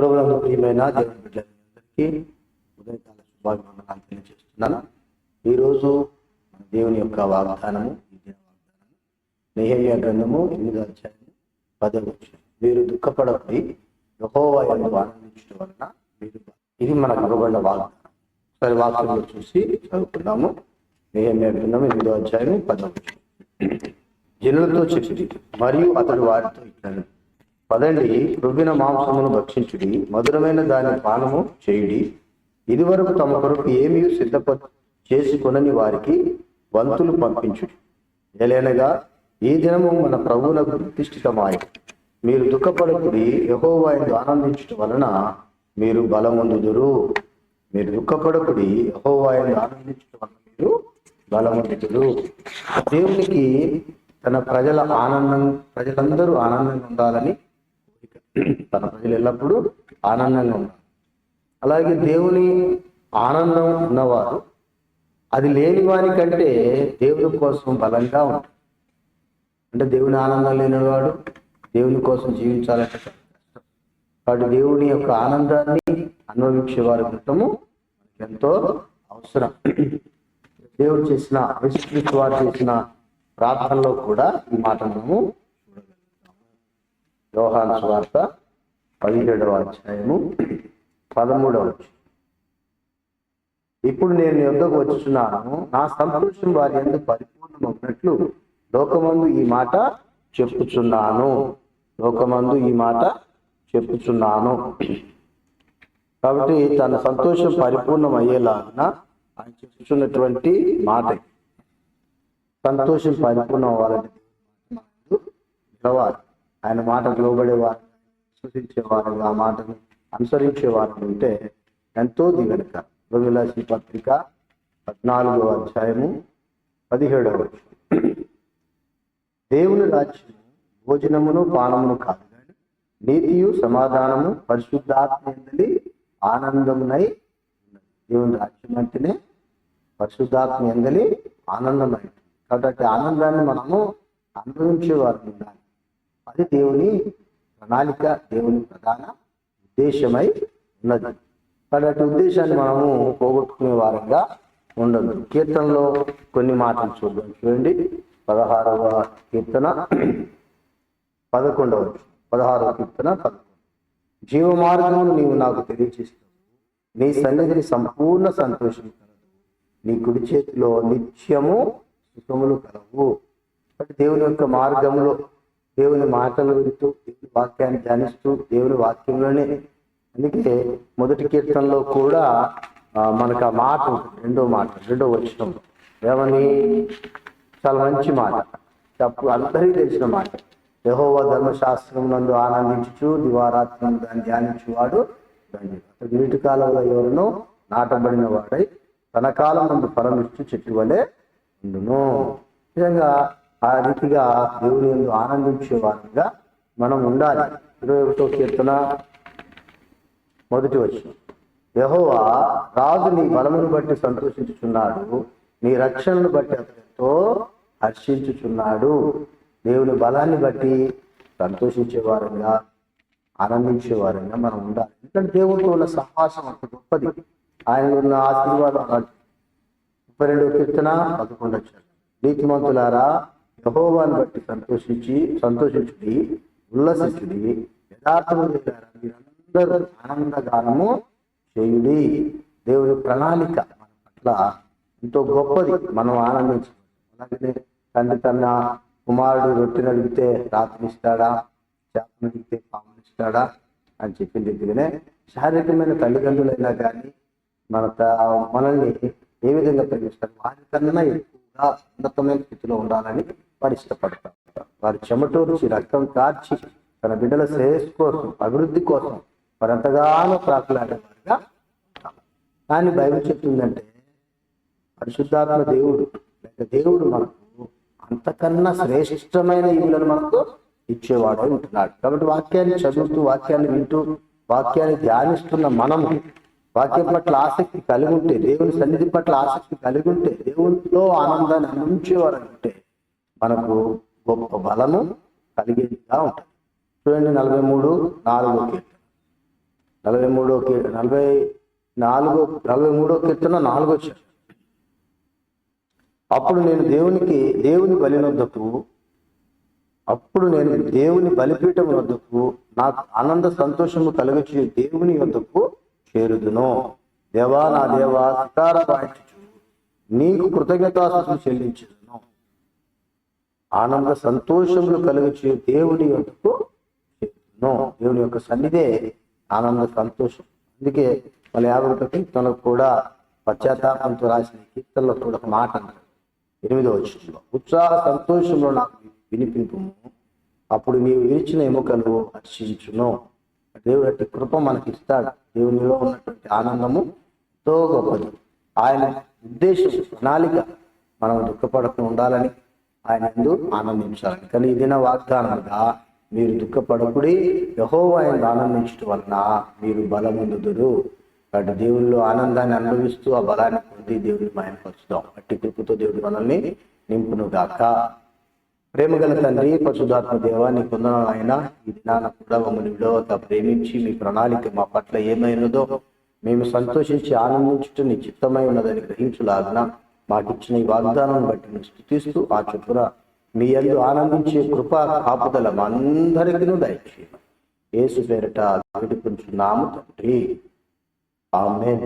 ప్రభువునందు ప్రియమైన దేవుని బిడ్డలందరికీ ఉదయకాల శుభాభివందనాలు తెలియజేస్తున్నాను. ఈరోజు మన దేవుని యొక్క వాగ్దానము, నెహెమ్యా గ్రంథము 8వ అధ్యాయము 10వ వచనం. మీరు దుఃఖపడపై యెహోవా యందు ఆనందించడం వలన మీరు, ఇది మనకు ఇవ్వబడిన వాగ్దానం. ఒకసారి వాక్యంలో చూసి చదువుకున్నాము. నెహెమ్యా గ్రంథం 8వ అధ్యాయం 10వ వచనం. జనులతో చెప్పి మరియు అతడు వారితో ఇట్లను, పదండి, రుబ్బిన మాంసమును భక్షించుడి, మధురమైన దాని పానము చేయుడి. ఇదివరకు తమ కొరకు ఏమీ చేసుకొనని వారికి వంతులు పంపించుడి. ఏలైనగా ఈ దినము మన ప్రభువునకు ప్రతిష్ఠితమాయ. మీరు దుఃఖపడకుడి, యెహోవా యందు ఆనందించడం వలన మీరు బలమొందుదురు. మీరు దుఃఖపడకుడి, యెహోవా యందు ఆనందించడం వలన మీరు బలమొందుదురు. దేవునికి తన ప్రజలందరూ ఆనందంగా ఉండాలని, తన ప్రజలు ఎల్లప్పుడూ ఆనందంగా ఉన్నారు. అలాగే దేవుని ఆనందం ఉన్నవారు అది లేని వారి కంటే దేవుని కోసం బలంగా ఉంటారు. అంటే దేవుని ఆనందం లేనివాడు దేవుని కోసం జీవించాలంటే కష్టం. కాబట్టి దేవుని యొక్క ఆనందాన్ని అనుభవించే వారి క్రితము ఎంతో అవసరం. దేవుడు చేసిన యేసుక్రీస్తు వారు చేసిన ప్రార్థనలో కూడా ఈ మాట మనము చూడగలుగుతాము. యోహాను సువార్త 17వ అధ్యాయము 13వ వచనం. ఇప్పుడు నేను నీ యొద్దకు వచ్చుచున్నాను, నా సంతోషం వారి యందు పరిపూర్ణమవునట్లు లోకమందు ఈ మాట చెప్పుచున్నాను. లోకమందు ఈ మాట చెప్పుచున్నాను. కాబట్టి తన సంతోషం పరిపూర్ణం అయ్యేలాగా ఆయన చెప్పుచున్నటువంటి మాట. సంతోషం పరిపూర్ణం అవ్వాలంటే నిలవాలి. ఆయన మాటకు లోబడేవారు, విశ్వసించేవారు, ఆ మాటను అనుసరించేవారు ఉంటే ఎంతో దిగనక. రోమిలాసి పత్రిక 14వ అధ్యాయము 17వ వచనం. దేవుని రాజ్యము భోజనమును పానమును కాదు కానీ నీతియు సమాధానము పరిశుద్ధాత్మ యందలి ఆనందమునై ఉన్నది. దేవుని రాజ్యం అంటేనే పరిశుద్ధాత్మ యందలి ఆనందమై. కాబట్టి ఆనందాన్ని మనము అనుభవించేవారు ఉండాలి. అది దేవుని ప్రణాళిక, దేవుని ప్రధాన ఉద్దేశమై ఉన్నది. కాబట్టి ఉద్దేశాన్ని మనము పోగొట్టుకునే వారంగా ఉండదు. కీర్తనలో కొన్ని మాటలు చూద్దాం. చూడండి, 16వ కీర్తన 11వ వచనం. 16వ కీర్తన 11. జీవ మార్గమును నీవు నాకు తెలియచేస్తావు, నీ సన్నిధిని సంపూర్ణ సంతోషం కలదు, నీ కుడి చేతిలో నిత్యము సుఖములు కలవు. కాబట్టి దేవుని యొక్క మార్గంలో దేవుని మాటలు వింటూ, దేవుని వాక్యాన్ని ధ్యానిస్తూ, దేవుని వాక్యంలోనే. అందుకే మొదటి కీర్తనలో కూడా మనకు ఆ మాట, రెండో వచనం ఏమని, చాలా మంచి మాట, అందరికీ తెలిసిన మాట. యెహోవా ధర్మశాస్త్రం నందు ఆనందించుచు దివారాత్రం దాన్ని ధ్యానించువాడు ధన్యుడు. అతడు నీటి కాలంలో ఎవరినో నాటబడిన వాడై తన కాలం నందు ఫలమిచ్చు చెట్టు వలె ఉండును. నిజంగా ఆ రీతిగా దేవుని యందు ఆనందించే వారిగా మనం ఉండాలి. 21వ కీర్తన 1వ వచనం. యెహోవా రాజు నీ బలమును బట్టి సంతోషించుచున్నాడు, నీ రక్షణను బట్టి అతడు ఎంతో హర్షించుచున్నాడు. దేవుని బలాన్ని బట్టి సంతోషించేవారంగా, ఆనందించేవారంగా మనం ఉండాలి. ఎందుకంటే దేవుడితో ఉన్న సంభాషణ అంత గొప్పది. ఆయన ఉన్న ఆశీర్వాదం. 32వ కీర్తన 11వ వచనం. నీతిమంతులారా యెహోవాను బట్టి సంతోషించుడి, ఉల్లసించుడి. యథార్థములారా మీరందరూ ఆనందగానము చేయుడి. దేవుని ప్రణాళిక మన పట్ల ఎంతో గొప్పది. మనం ఆనందించాలి. అలాగే తండ్రి తన కుమారుడు రొట్టెను అడిగితే రాత్రినిస్తాడా, చేపను అడిగితే పామునిస్తాడా అని చెప్పిన రీతిగానే శారీరకమైన తల్లిదండ్రులైనా కానీ మనల్ని ఏ విధంగా ప్రేమిస్తారు, వారికన్నా ఎక్కువగా ఉన్నతమైన స్థితిలో ఉండాలని వారు ఇష్టపడతారు. వారి చెమటూర్చి రక్తం కార్చి తన బిడ్డల శ్రేయస్సు కోసం, అభివృద్ధి కోసం వారు ఎంతగానో ప్రాకులాడేవారుగా. కానీ బైబిల్ చెప్తుందంటే పరిశుద్ధాత్మ దేవుడు లేక దేవుడు మనకు అంతకన్నా శ్రేష్టమైన ఈవులను మనకు ఇచ్చేవాడై ఉంటున్నాడు. కాబట్టి వాక్యాన్ని చదువుతూ, వాక్యాన్ని వింటూ, వాక్యాన్ని ధ్యానిస్తున్న మనము వాక్యం పట్ల ఆసక్తి కలిగి ఉంటే, దేవుని సన్నిధి పట్ల ఆసక్తి కలిగి ఉంటే, దేవునిలో ఆనందాన్ని అనుభవించేవారు అంటే మనకు గొప్ప బలము కలిగేదిగా ఉంటుంది. చూడండి, 43:4 కీర్తన. 43వ 43వ కీర్తన 4వ వచనం. అప్పుడు నేను దేవుని బలిపీఠం వద్దకు నాకు ఆనంద సంతోషము కలుగచి దేవుని వద్దకు చేరుదును. దేవా నా దేవా సితార వాయించుచు నీకు కృతజ్ఞతాస్తుతులు చెల్లించుదును. ఆనంద సంతోషములు కలుగచి దేవుని వద్దకు చేరుదును. దేవుని యొక్క సన్నిధే ఆనంద సంతోషం. అందుకే మన 51వ కీర్తనలో కూడా పశ్చాత్తాపంతో రాసిన కీర్తనలో కూడా ఒక మాట అన్నారు 8వ వచనంలో, ఉత్సాహ సంతోషంలో నాకు వినిపింపుము, అప్పుడు నీవు విరిచిన ఎముకలు హర్షించును. దేవుడు అట్టి కృప మనకి ఇస్తాడు. దేవునిలో ఉన్నటువంటి ఆనందము ఎంతో గొప్పది. ఆయన ఉద్దేశం ప్రణాళిక మనం దుఃఖపడకుండా ఉండాలని, ఆయన ఎందు ఆనందించాలని. కానీ ఇదిన వాగ్దానంగా మీరు దుఃఖపడకుడి, యెహోవా యందు ఆనందించడం వలన మీరు బలముందుదురు. కాబట్టి దేవునిలో ఆనందాన్ని అనుభవిస్తూ ఆ బలాన్ని పొంది దేవుని మహిమపరుచుదాం. అట్టి కృపతో దేవుడు మనల్ని నింపును గాక. ప్రేమగల తండ్రి, పరిశుద్ధాత్మ దేవా, నీ కొందనాలు ఆయన ఈ దినాన కూడా మమ్మల్ని విడవక ప్రేమించి మీ ప్రణాళిక మా పట్ల ఏమైనదో మేము సంతోషించి ఆనందించుట నీ చిత్తమై ఉన్నదని గ్రహించులాగిన మాకిచ్చిన ఈ వాగ్దానాన్ని బట్టి మేము స్తుతిస్తూ ఆ చొప్పున మీ యందు ఆనందించే కృపా కాపుదల అందరికీ దయచేయమని యేసు పేరిట వేడుకుంటున్నాము తండ్రి. ఆమేన్.